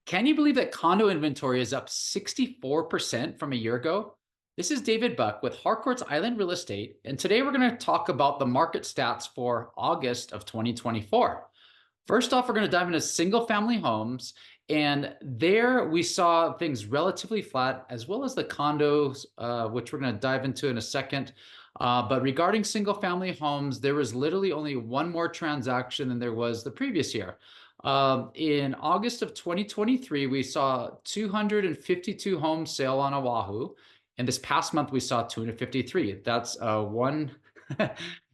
Can you believe that condo inventory is up 64% from a year ago? This is David Buck with Harcourts Island Real Estate, and today we're going to talk about the market stats for August of 2024. First off, we're going to dive into single family homes, and there we saw things relatively flat, as well as the condos, which we're going to dive into in a second. But regarding single family homes, there was literally only one more transaction than there was the previous year. In August of 2023, we saw 252 homes sale on Oahu. And this past month, we saw 253. That's one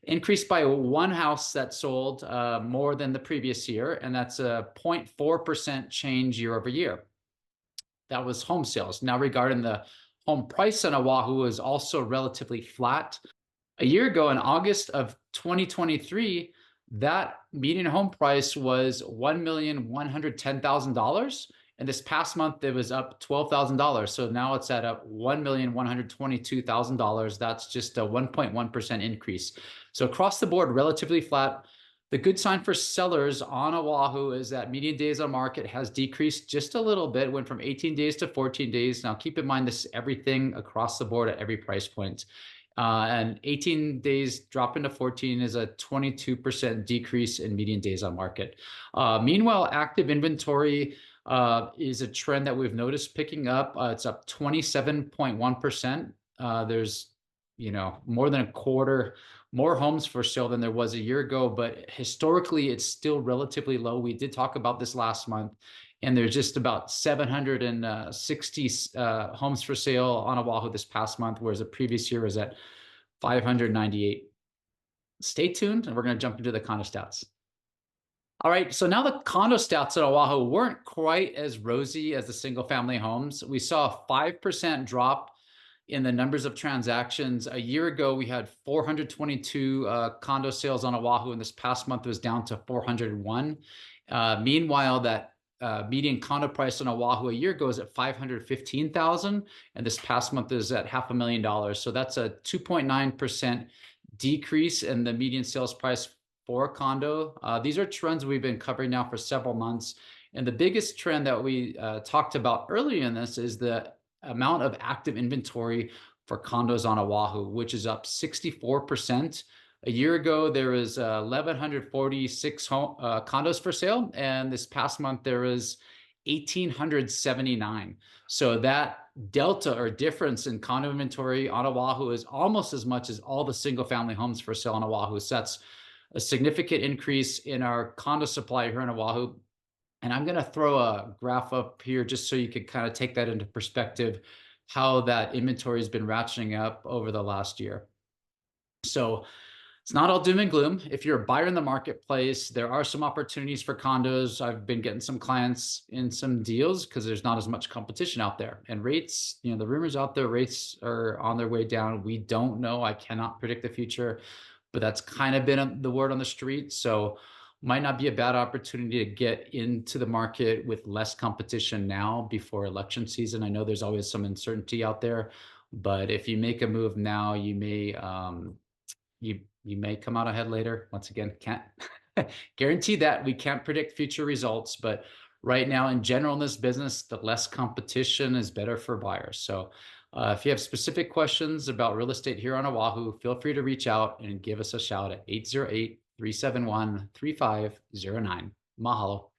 increased by one house that sold more than the previous year. And that's a 0.4% change year over year. That was home sales. Now, regarding the home price on Oahu, is also relatively flat. A year ago in August of 2023, that median home price was $1,110,000. And this past month, it was up $12,000. So now it's at up $1,122,000. That's just a 1.1% increase. So across the board, relatively flat. The good sign for sellers on Oahu is that median days on market has decreased just a little bit, went from 18 days to 14 days. Now, keep in mind, this is everything across the board at every price point. And 18 days drop into 14 is a 22% decrease in median days on market. Meanwhile, active inventory is a trend that we've noticed picking up. It's up 27.1%. There's, more than a quarter more homes for sale than there was a year ago, but historically it's still relatively low. We did talk about this last month, and there's just about 760 homes for sale on Oahu this past month, whereas the previous year was at 598. Stay tuned, and we're going to jump into the condo stats. All right, so now the condo stats at Oahu weren't quite as rosy as the single family homes. We saw a 5% drop in the numbers of transactions. A year ago, we had 422 condo sales on Oahu, and this past month was down to 401. Meanwhile, that median condo price on Oahu a year ago is at $515,000, and this past month is at $500,000. So that's a 2.9% decrease in the median sales price for a condo. These are trends we've been covering now for several months. And the biggest trend that we talked about earlier in this is the amount of active inventory for condos on Oahu, which is up 64%. A year ago, there was 1,146 condos for sale, and this past month there was 1,879. So that delta or difference in condo inventory on Oahu is almost as much as all the single-family homes for sale on Oahu. So that's a significant increase in our condo supply here on Oahu. And I'm going to throw a graph up here just so you can kind of take that into perspective, how that inventory has been ratcheting up over the last year. So it's not all doom and gloom. If you're a buyer in the marketplace, there are some opportunities for condos. I've been getting some clients in some deals because there's not as much competition out there. And rates, the rumors out there, rates are on their way down. We don't know. I cannot predict the future, but that's kind of been the word on the street. So might not be a bad opportunity to get into the market with less competition now before election season. I know there's always some uncertainty out there, but if you make a move now, you may you may come out ahead later. Once again, can't guarantee that. We can't predict future results, but right now in general in this business, the less competition is better for buyers. So if you have specific questions about real estate here on Oahu, feel free to reach out and give us a shout at 808-371-3509. Mahalo.